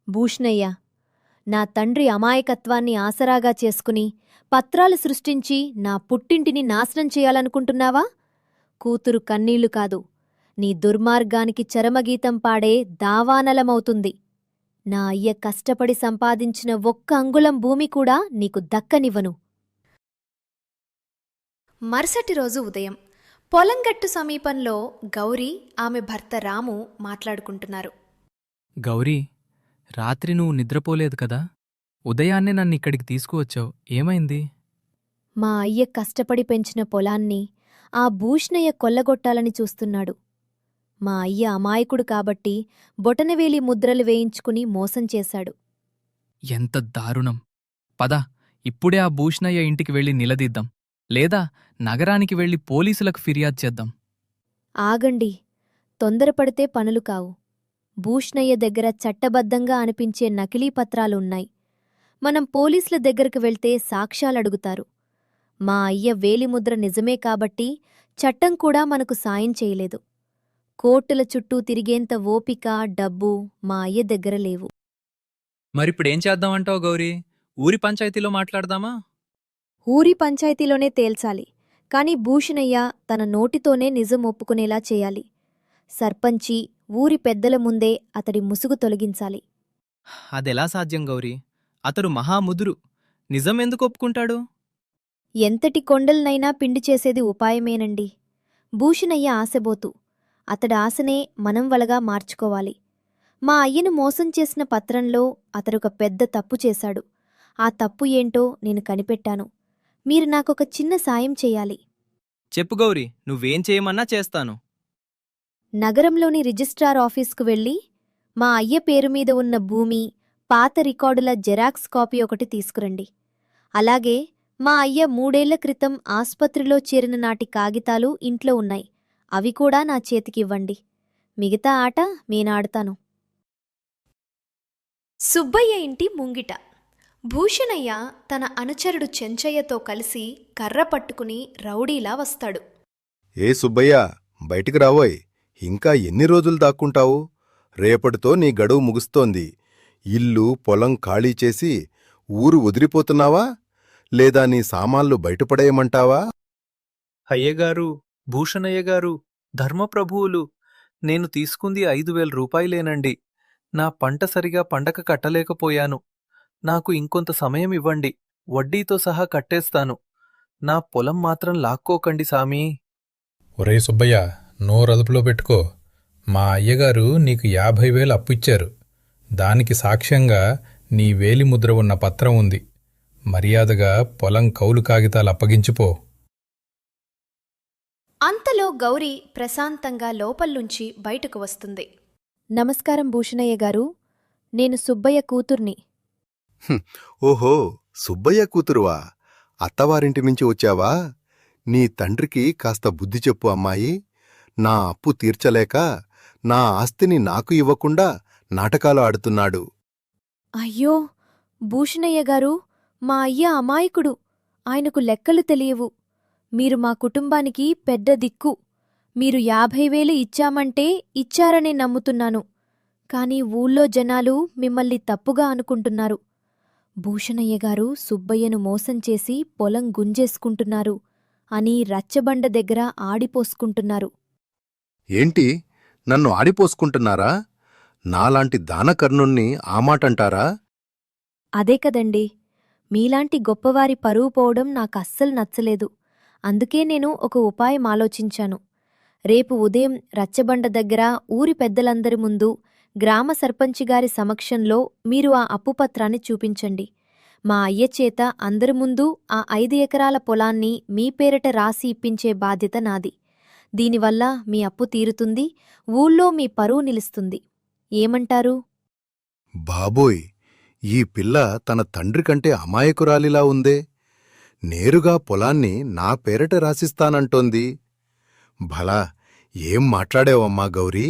భూషణయ్య, నా తండ్రి అమాయకత్వాన్ని ఆసరాగా చేసుకుని పత్రాలు సృష్టించి నా పుట్టింటిని నాశనం చేయాలనుకుంటున్నావా? కూతురు కన్నీళ్లు కాదు, నీ దుర్మార్గానికి చరమగీతం పాడే దావానలమవుతుంది. నా అయ్య కష్టపడి సంపాదించిన ఒక్క అంగుళం భూమి కూడా నీకు దక్కనివ్వను. మరుసటి రోజు ఉదయం పొలంగట్టు సమీపంలో గౌరీ ఆమె భర్త రాము మాట్లాడుకుంటున్నారు. గౌరీ, రాత్రి నువ్వు నిద్రపోలేదు కదా? ఉదయాన్నే నన్నిక్కడికి తీసుకువచ్చావు, ఏమైంది? మా అయ్య కష్టపడి పెంచిన పొలాన్ని ఆ భూషణయ్య కొల్లగొట్టాలని చూస్తున్నాడు. మా అయ్య అమాయకుడు కాబట్టి బొటనవేలి ముద్రలు వేయించుకుని మోసం చేశాడు. ఎంత దారుణం! పద, ఇప్పుడే ఆ భూషణయ్య ఇంటికి వెళ్ళి నిలదీద్దాం. లేదా నగరానికి వెళ్ళి పోలీసులకు ఫిర్యాదు చేద్దాం. ఆగండి, తొందరపడితే పనులు కావు. భూషణయ్య దగ్గర చట్టబద్ధంగా అనిపించే నకిలీ పత్రాలున్నాయి. మనం పోలీసుల దగ్గరకు వెళ్తే సాక్ష్యాలడుగుతారు. మా అయ్య వేలిముద్ర నిజమే కాబట్టి చట్టం కూడా మనకు సాయం చేయలేదు. కోర్టుల చుట్టూ తిరిగేంత ఓపిక, డబ్బు మా అయ్య దగ్గర లేవు. మరిప్పుడేం చేద్దామంటావు గౌరీ? ఊరి పంచాయతీలో మాట్లాడదామా? ఊరి పంచాయతీలోనే తేల్చాలి. కాని భూషణయ్య తన నోటితోనే నిజం ఒప్పుకునేలా చేయాలి. సర్పంచి, ఊరి పెద్దల ముందే అతడి ముసుగు తొలగించాలి. అదెలా సాధ్యం గౌరీ? అతడు మహాముదురు, నిజమెందుకు ఒప్పుకుంటాడు? ఎంతటి కొండలనైనా పిండి చేసేది ఉపాయమేనండి. భూషణయ్య ఆశబోతు. అతడి ఆశనే మనం వలగా మార్చుకోవాలి. మా అయ్యను మోసం చేసిన పత్రంలో అతడొక పెద్ద తప్పు చేశాడు. ఆ తప్పు ఏంటో నేను కనిపెట్టాను. మీరు నాకొక చిన్న సాయం చెయ్యాలి. చెప్పు గౌరీ, నువ్వేం చేయమన్నా చేస్తాను. నగరంలోని రిజిస్ట్రార్ ఆఫీస్కు వెళ్ళి మా అయ్య పేరు మీద ఉన్న భూమి, పాత రికార్డుల జెరాక్స్ కాపీ ఒకటి తీసుకురండి. అలాగే మా అయ్య 3 ఏళ్ల క్రితం ఆస్పత్రిలో చేరిన నాటి కాగితాలు ఇంట్లో ఉన్నాయి. అవి కూడా నా చేతికివ్వండి. మిగతా ఆట నేనాడుతాను. సుబ్బయ్య ఇంటి ముంగిట భూషణయ్య తన అనుచరుడు చెంచయ్యతో కలిసి కర్ర పట్టుకుని రౌడీలా వస్తాడు. ఏ సుబ్బయ్య, బయటికి రావోయ్. ఇంకా ఎన్ని రోజులు దాక్కుంటావు? రేపటితో నీ గడువు ముగుస్తోంది. ఇల్లు, పొలం ఖాళీ చేసి ఊరు వదిలిపోతున్నావా? లేదా నీ సామాన్లు బయటపడేయమంటావా? అయ్యగారు, భూషణయ్యగారు, ధర్మప్రభువులు, నేను తీసుకుంది 5,000 రూపాయలేనండి. నా పంట సరిగా పండగ కట్టలేకపోయాను. నాకు ఇంకొంత సమయం ఇవ్వండి. వడ్డీతో సహా కట్టేస్తాను. నా పొలం మాత్రం లాక్కోకండి సామీ. ఒరే సుబ్బయ్య, నోరదుపులో పెట్టుకో. మా అయ్యగారు నీకు 50,000 అప్పిచ్చారు. దానికి సాక్ష్యంగా నీ వేలిముద్ర ఉన్న పత్రం ఉంది. మర్యాదగా పొలం కౌలు కాగితాలు అప్పగించిపో. అంతలో గౌరీ ప్రశాంతంగా లోపల్నుంచి బయటకు వస్తుంది. నమస్కారం భూషణయ్య గారు, నేను సుబ్బయ్య కూతుర్ని. ఓహో, సుబ్బయ్య కూతురువా? అత్తవారింటి నుంచి వచ్చావా? నీ తండ్రికి కాస్త బుద్ధి చెప్పు అమ్మాయి. నా అప్పు తీర్చలేక నా ఆస్తిని నాకు ఇవ్వకుండా నాటకాలు ఆడుతున్నాడు. అయ్యో భూషణయ్య గారు, మా అయ్య అమాయకుడు. ఆయనకు లెక్కలు తెలియవు. మీరు మా కుటుంబానికి పెద్ద దిక్కు. మీరు 50,000 ఇచ్చామంటే ఇచ్చారనే నమ్ముతున్నాను. కాని ఊళ్ళో జనాలు మిమ్మల్ని తప్పుగా అనుకుంటున్నారు. భూషణయ్య గారు సుబ్బయ్యను మోసం చేసి పొలం గుంజేసుకుంటున్నారు అని రచ్చబండ దగ్గర ఆడిపోసుకుంటున్నారు. ఏంటి, నన్ను ఆడిపోసుకుంటున్నారా? నాలాంటి దానకర్ణుణ్ణి ఆ మాటంటారా? అదే కదండి, మీలాంటి గొప్పవారి పరువు పోవడం నాకస్సలు నచ్చలేదు. అందుకే నేను ఒక ఉపాయం ఆలోచించాను. రేపు ఉదయం రచ్చబండ దగ్గర ఊరి పెద్దలందరి ముందు గ్రామ సర్పంచిగారి సమక్షంలో మీరు ఆ అప్పుపత్రాన్ని చూపించండి. మా అయ్య చేత అందరి ముందు ఆ 5 ఎకరాల పొలాన్ని మీ పేరిట రాసి ఇప్పించే బాధ్యత నాది. దీనివల్ల మీ అప్పు తీరుతుంది, ఊళ్ళో మీ పరువు నిలుస్తుంది. ఏమంటారు? బాబోయ్, ఈ పిల్ల తన తండ్రి కంటే అమాయకురాలిలా ఉందే. నేరుగా పొలాన్ని నా పేరట రాసిస్తానంటోంది. భలా, ఏం మాట్లాడేవమ్మా గౌరీ?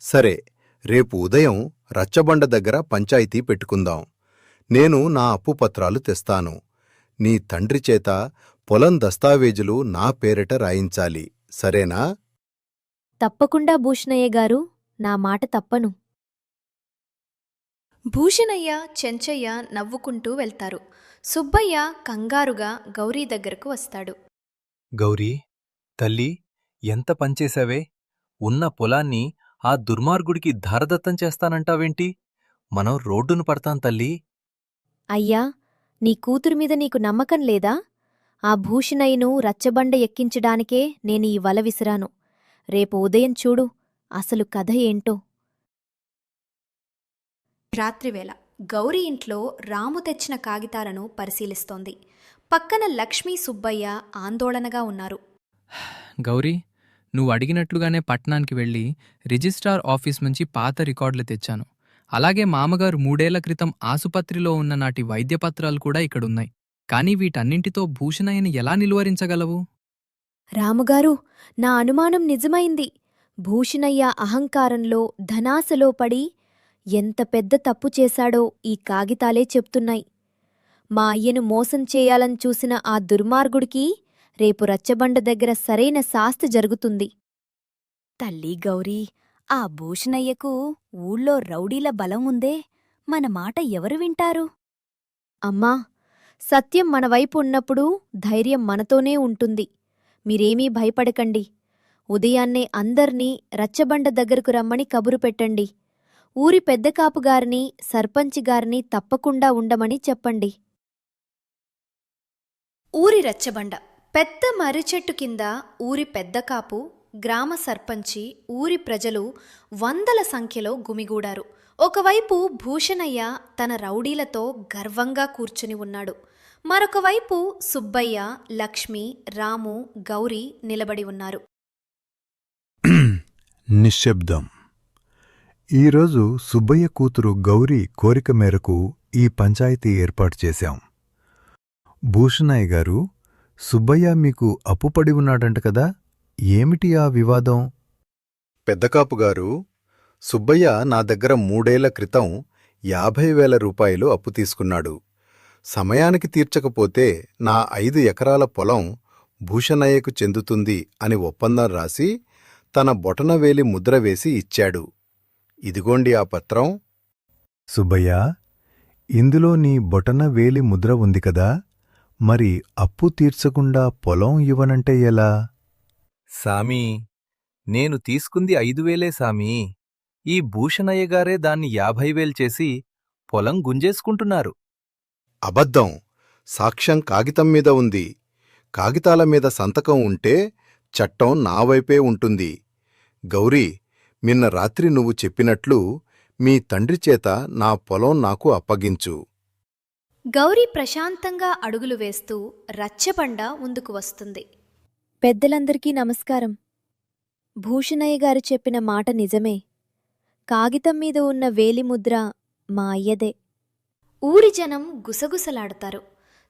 సరే, రేపు ఉదయం రచ్చబండ దగ్గర పంచాయితీ పెట్టుకుందాం. నేను నా అప్పుపత్రాలు తెస్తాను. నీ తండ్రి చేత పొలం దస్తావేజులు నా పేరిట రాయించాలి, సరేనా? తప్పకుండా భూషణయ్య గారు, నా మాట తప్పను. భూషణయ్య చెంచయ్య నవ్వుకుంటూ వెళ్తారు. సుబ్బయ్య కంగారుగా గౌరీ దగ్గరకు వస్తాడు. గౌరీ, తల్లి, ఎంత పనిచేశావే? ఉన్న పొలాన్ని ఆ దుర్మార్గుడికి ధారదత్తం చేస్తానంటావేంటి? మనం రోడ్డును పడతాం తల్లీ. అయ్యా, నీ కూతురు మీద నీకు నమ్మకం లేదా? ఆ భూషణయ్యను రచ్చబండ ఎక్కించడానికే నేను ఈ వల విసిరాను. రేపు ఉదయం చూడు అసలు కథ ఏంటో. రాత్రివేళ గౌరీ ఇంట్లో రాము తెచ్చిన కాగితాలను పరిశీలిస్తోంది. పక్కన లక్ష్మీ, సుబ్బయ్య ఆందోళనగా ఉన్నారు. గౌరీ, నువ్వు అడిగినట్లుగానే పట్నానికి వెళ్ళి రిజిస్ట్రార్ ఆఫీస్ నుంచి పాత రికార్డులు తెచ్చాను. అలాగే మామగారు 3 ఏళ్ల క్రితం ఆసుపత్రిలో ఉన్న నాటి వైద్యపత్రాలు కూడా ఇక్కడున్నాయి. కానీ వీటన్నింటితో భూషణయ్యని ఎలా నిలువరించగలవు? రాముగారు, నా అనుమానం నిజమైంది. భూషణయ్య అహంకారంలో, ధనాశలో పడి ఎంత పెద్ద తప్పు చేశాడో ఈ కాగితాలే చెప్తున్నాయి. మా అయ్యను మోసం చేయాలని చూసిన ఆ దుర్మార్గుడికి రేపు రచ్చబండ దగ్గర సరైన శాస్తి జరుగుతుంది. తల్లి గౌరీ, ఆ భూషణయ్యకు ఊళ్ళో రౌడీల బలం ఉందే, మన మాట ఎవరు వింటారు? అమ్మా, సత్యం మన వైపు ఉన్నప్పుడు ధైర్యం మనతోనే ఉంటుంది. మీరేమీ భయపడకండి. ఉదయాన్నే అందర్నీ రచ్చబండ దగ్గరకు రమ్మని కబురు పెట్టండి. ఊరి పెద్ద కాపుగారిని, సర్పంచి గారిని తప్పకుండా ఉండమని చెప్పండి. ఊరి రచ్చబండ. పెద్ద మర్రిచెట్టు కింద ఊరి పెద్ద కాపు, గ్రామ సర్పంచి, ఊరి ప్రజలు 100ల సంఖ్యలో గుమిగూడారు. ఒకవైపు భూషణయ్య తన రౌడీలతో గర్వంగా కూర్చుని ఉన్నాడు. మరొకవైపు సుబ్బయ్య, లక్ష్మి, రాము, గౌరీ నిలబడి ఉన్నారు. నిశ్శబ్దం. ఈరోజు సుబ్బయ్య కూతురు గౌరీ కోరిక మేరకు ఈ పంచాయతీ ఏర్పాటు చేశాం. భూషణయ్య గారు, సుబ్బయ్య మీకు అప్పుపడి ఉన్నాడంట కదా, ఏమిటి ఆ వివాదం? పెద్దకాపుగారు, సుబ్బయ్య నా దగ్గర 3 ఏళ్ల క్రితం 50,000 రూపాయలు అప్పు తీసుకున్నాడు. సమయానికి తీర్చకపోతే నా 5 ఎకరాల పొలం భూషణయ్యకు చెందుతుంది అని ఒప్పందం రాసి తన బొటనవేలి ముద్ర వేసి ఇచ్చాడు. ఇదిగోండి ఆ పత్రం. సుబ్బయ్య, ఇందులో నీ బొటనవేలి ముద్ర ఉంది కదా, మరి అప్పు తీర్చకుండా పొలం ఇవ్వనంటే ఎలా? సామీ, నేను తీసుకుంది 5,000 సామీ. ఈ భూషణయ్యగారే దాన్ని 50,000 చేసి పొలం గుంజేసుకుంటున్నారు. అబద్ధం. సాక్ష్యం కాగితం మీద ఉంది. కాగితాల మీద సంతకం ఉంటే చట్టం నా వైపే ఉంటుంది. గౌరీ, నిన్న రాత్రి నువ్వు చెప్పినట్లు మీ తండ్రి చేత నా పొలం నాకు అప్పగించు. గౌరీ ప్రశాంతంగా అడుగులు వేస్తూ రచ్చబండ ముందుకు వస్తుంది. పెద్దలందరికీ నమస్కారం. భూషణయ్య గారు చెప్పిన మాట నిజమే. కాగితం మీద ఉన్న వేలిముద్ర మా అయ్యదే. ఊరి జనం గుసగుసలాడతారు.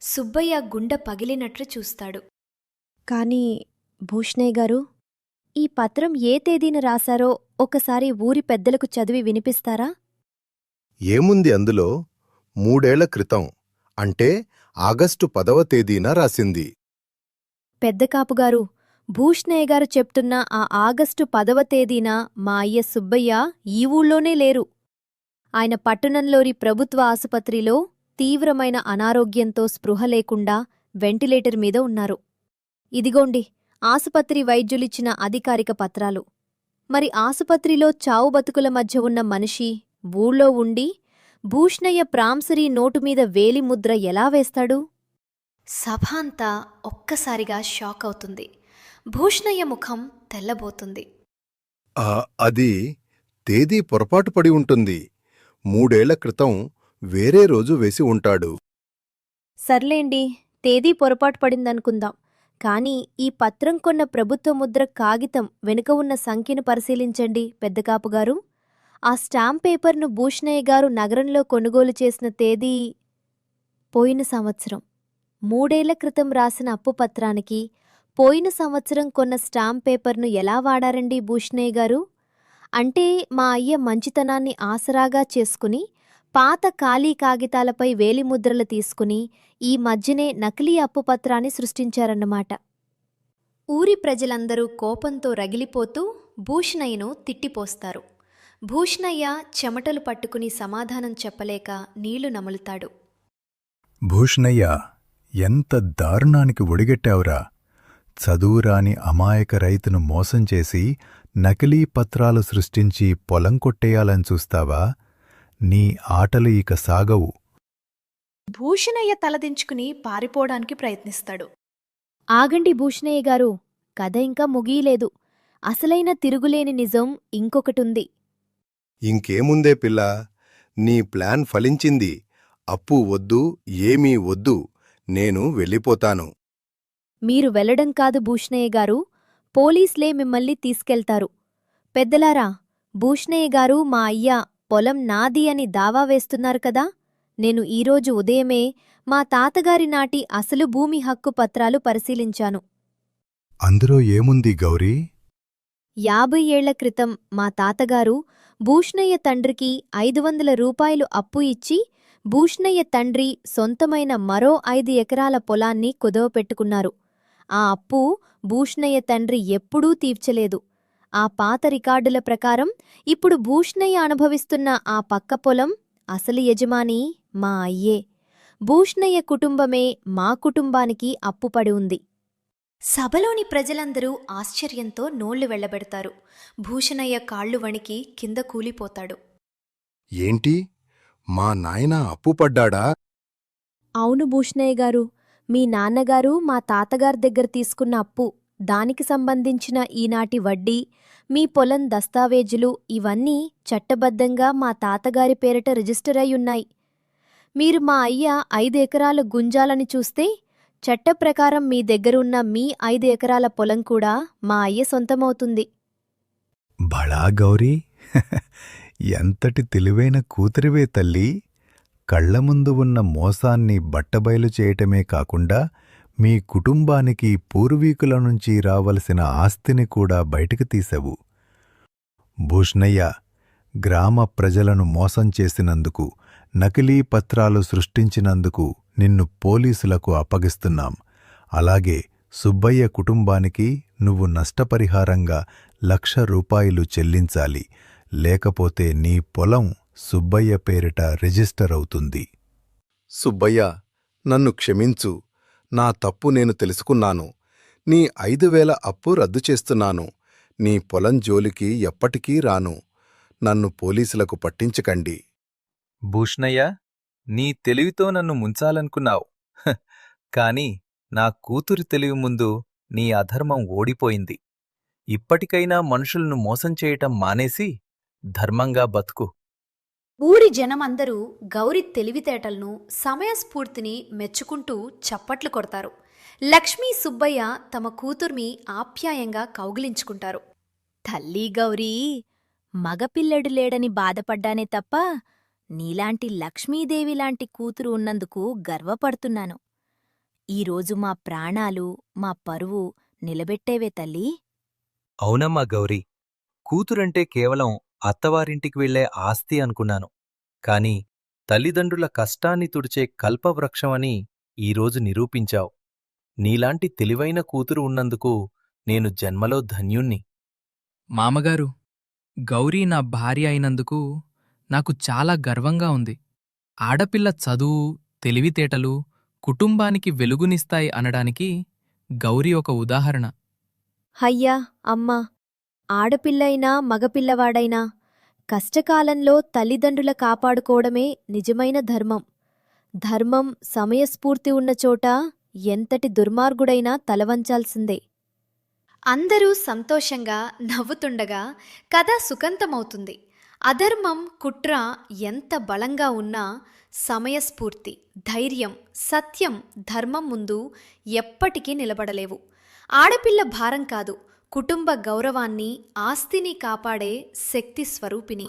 సుబ్బయ్య గుండె పగిలినట్లు చూస్తాడు. కాని భూషణయ్య గారు, ఈ పత్రం ఏ తేదీన రాశారో ఒకసారి ఊరి పెద్దలకు చదివి వినిపిస్తారా? ఏముంది అందులో? 3 ఏళ్ల క్రితం, అంటే ఆగస్టు 10వ తేదీన రాసింది. పెద్దకాపుగారు, భూషణయ్య గారు చెప్తున్న ఆ ఆగస్టు 10వ తేదీన మా అయ్య సుబ్బయ్య ఈ ఊళ్ళోనే లేరు. ఆయన పట్టణంలోని ప్రభుత్వ ఆసుపత్రిలో తీవ్రమైన అనారోగ్యంతో స్పృహ లేకుండా వెంటిలేటర్ మీద ఉన్నారు. ఇదిగోండి ఆసుపత్రి వైద్యులిచ్చిన అధికారిక పత్రాలు. మరి ఆసుపత్రిలో చావు బతుకుల మధ్య ఉన్న మనిషి ఊళ్ళో ఉండి భూషణయ్య ప్రాంసరీ నోటుమీద వేలిముద్ర ఎలా వేస్తాడు? సభ అంతా ఒక్కసారిగా షాక్ అవుతుంది. భూషణయ్య ముఖం తెల్లబోతుంది. అది తేదీ పొరపాటు పడి ఉంటుంది. 3 ఏళ్ల క్రితం వేరే రోజు వేసి ఉంటాడు. సర్లేండి, తేదీ పొరపాటు పడిందనుకుందాం. కాని ఈ పత్రం కొన్న ప్రభుత్వ ముద్ర కాగితం వెనుక ఉన్న సంఖ్యను పరిశీలించండి పెద్దకాపుగారు. ఆ స్టాంప్ పేపర్ను భూషణయ్య గారు నగరంలో కొనుగోలు చేసిన తేదీ పోయిన సంవత్సరం. 3 ఏళ్ల క్రితం రాసిన అప్పు పత్రానికి పోయిన సంవత్సరం కొన్న స్టాంప్ పేపర్ను ఎలా వాడారండి భూషణయ్య గారు? అంటే మా అయ్య మంచితనాన్ని ఆసరాగా చేసుకుని పాత ఖాళీ కాగితాలపై వేలిముద్రలు తీసుకుని ఈ మధ్యనే నకిలీ అప్పుపత్రాన్ని సృష్టించారన్నమాట. ఊరి ప్రజలందరూ కోపంతో రగిలిపోతూ భూషణయ్యను తిట్టిపోస్తారు. భూషణయ్య చెమటలు పట్టుకుని సమాధానం చెప్పలేక నీళ్లు నములుతాడు. భూషణయ్య, ఎంత దారుణానికి ఒడిగట్టావురా! చదువురాని అమాయక రైతును మోసం చేసి నకిలీ పత్రాలు సృష్టించి పొలం కొట్టేయాలని చూస్తావా? నీ ఆటలు ఇక సాగవు. భూషణయ్య తలదించుకుని పారిపోవడానికి ప్రయత్నిస్తాడు. ఆగండి భూషణయ్య గారు, కథ ఇంకా ముగియలేదు. అసలైన తిరుగులేని నిజం ఇంకొకటుంది. ఇంకేముందే పిల్లా, నీ ప్లాన్ ఫలించింది. అప్పు వద్దు, ఏమీ వద్దు, నేను వెళ్ళిపోతాను. మీరు వెళ్లడం కాదు భూషణయ్య గారు, పోలీసులే మిమ్మల్ని తీసుకెళ్తారు. పెద్దలారా, భూషణయ్య గారు మా అయ్య పొలం నాది అని దావా వేస్తున్నారు కదా. నేను ఈరోజు ఉదయమే మా తాతగారి నాటి అసలు భూమి హక్కు పత్రాలు పరిశీలించాను. అందులో ఏముంది గౌరీ? 50 ఏళ్ల క్రితం మా తాతగారు భూషణయ్య తండ్రికి 500 రూపాయలు అప్పు ఇచ్చి భూషణయ్య తండ్రి సొంతమైన మరో 5 ఎకరాల పొలాన్ని కుదవపెట్టుకున్నారు. ఆ అప్పు భూషణయ్య తండ్రి ఎప్పుడూ తీర్చలేదు. ఆ పాత రికార్డుల ప్రకారం ఇప్పుడు భూషణయ్య అనుభవిస్తున్న ఆ పక్క పొలం అసలు యజమాని మా అయ్యే. భూషణయ్య కుటుంబమే మా కుటుంబానికి అప్పుపడి ఉంది. సభలోని ప్రజలందరూ ఆశ్చర్యంతో నోళ్లు వెళ్లబెడతారు. భూషణయ్య కాళ్ళు వణికి కింద కూలిపోతాడు. ఏంటి, మా నాయన అప్పుపడ్డాడా? అవును భూషణయ్య గారు, మీ నాన్నగారు మా తాతగారి దగ్గర తీసుకున్న అప్పు, దానికి సంబంధించిన ఈనాటి వడ్డీ, మీ పొలం దస్తావేజులు ఇవన్నీ చట్టబద్ధంగా మా తాతగారి పేరిట రిజిస్టర్ అయ్యున్నాయి. మీరు మా అయ్య 5 ఎకరాల గుంజాలని చూస్తే చట్టప్రకారం మీ దగ్గరున్న మీ 5 ఎకరాల పొలం కూడా మా అయ్య సొంతమవుతుంది. బళా గౌరీ, ఎంతటి తెలివైన కూతురివే తల్లి! కళ్ల ముందు ఉన్న మోసాన్ని బట్టబయలు చేయటమే కాకుండా మీ కుటుంబానికి పూర్వీకుల నుంచి రావలసిన ఆస్తిని కూడా బయటకు తీసెవు. భూషణయ్య, గ్రామ ప్రజలను మోసం చేసినందుకు, నకిలీ పత్రాలు సృష్టించినందుకు నిన్ను పోలీసులకు అప్పగిస్తున్నాం. అలాగే సుబ్బయ్య కుటుంబానికి నువ్వు నష్టపరిహారంగా 1,00,000 రూపాయలు చెల్లించాలి. లేకపోతే నీ పొలం సుబ్బయ్య పేరిట రిజిస్టర్ అవుతుంది. సుబ్బయ్య, నన్ను క్షమించు. నా తప్పు నేను తెలుసుకున్నాను. నీ 5,000 అప్పు రద్దు చేస్తున్నాను. నీ పొలం జోలికి ఎప్పటికీ రాను. నన్ను పోలీసులకు పట్టించకండి. భూషణయ్య, నీ తెలివితో నన్ను ముంచాలనుకున్నావు. కాని నా కూతురి తెలివి ముందు నీ అధర్మం ఓడిపోయింది. ఇప్పటికైనా మనుషులను మోసం చేయటం మానేసి ధర్మంగా బతుకు. ఊరి జనమందరూ గౌరి తెలివితేటలను, సమయస్ఫూర్తిని మెచ్చుకుంటూ చప్పట్లు కొడతారు. లక్ష్మీ, సుబ్బయ్య తమ కూతుర్ని ఆప్యాయంగా కౌగిలించుకుంటారు. తల్లీ గౌరీ, మగపిల్లడు లేడని బాధపడ్డానే తప్ప నీలాంటి లక్ష్మీదేవిలాంటి కూతురు ఉన్నందుకు గర్వపడుతున్నాను. ఈరోజు మా ప్రాణాలు, మా పరువు నిలబెట్టేవే తల్లీ. అవునమ్మా గౌరీ, కూతురంటే కేవలం అత్తవారింటికి వెళ్లే ఆస్తి అనుకున్నాను. కాని తల్లిదండ్రుల కష్టాన్ని తుడిచే కల్పవృక్షమని ఈరోజు నిరూపించావు. నీలాంటి తెలివైన కూతురు ఉన్నందుకు నేను జన్మలో ధన్యుణ్ణి. మామగారు, గౌరీ నా భార్య అయినందుకు నాకు చాలా గర్వంగా ఉంది. ఆడపిల్ల చదువు, తెలివితేటలు కుటుంబానికి వెలుగునిస్తాయి అనడానికి గౌరీ ఒక ఉదాహరణ. హయ్యా, అమ్మా, ఆడపిల్లైనా మగపిల్లవాడైనా కష్టకాలంలో తల్లిదండ్రుల కాపాడుకోవడమే నిజమైన ధర్మం. ధర్మం, సమయస్ఫూర్తి ఉన్న చోట ఎంతటి దుర్మార్గుడైనా తలవంచాల్సిందే. అందరూ సంతోషంగా నవ్వుతుండగా కథ సుఖంతమవుతుంది. అధర్మం, కుట్ర ఎంత బలంగా ఉన్నా సమయస్ఫూర్తి, ధైర్యం, సత్యం, ధర్మం ముందు ఎప్పటికీ నిలబడలేవు. ఆడపిల్ల భారం కాదు, కుటుంబ గౌరవాన్ని, ఆస్తిని కాపాడే శక్తి స్వరూపిణి.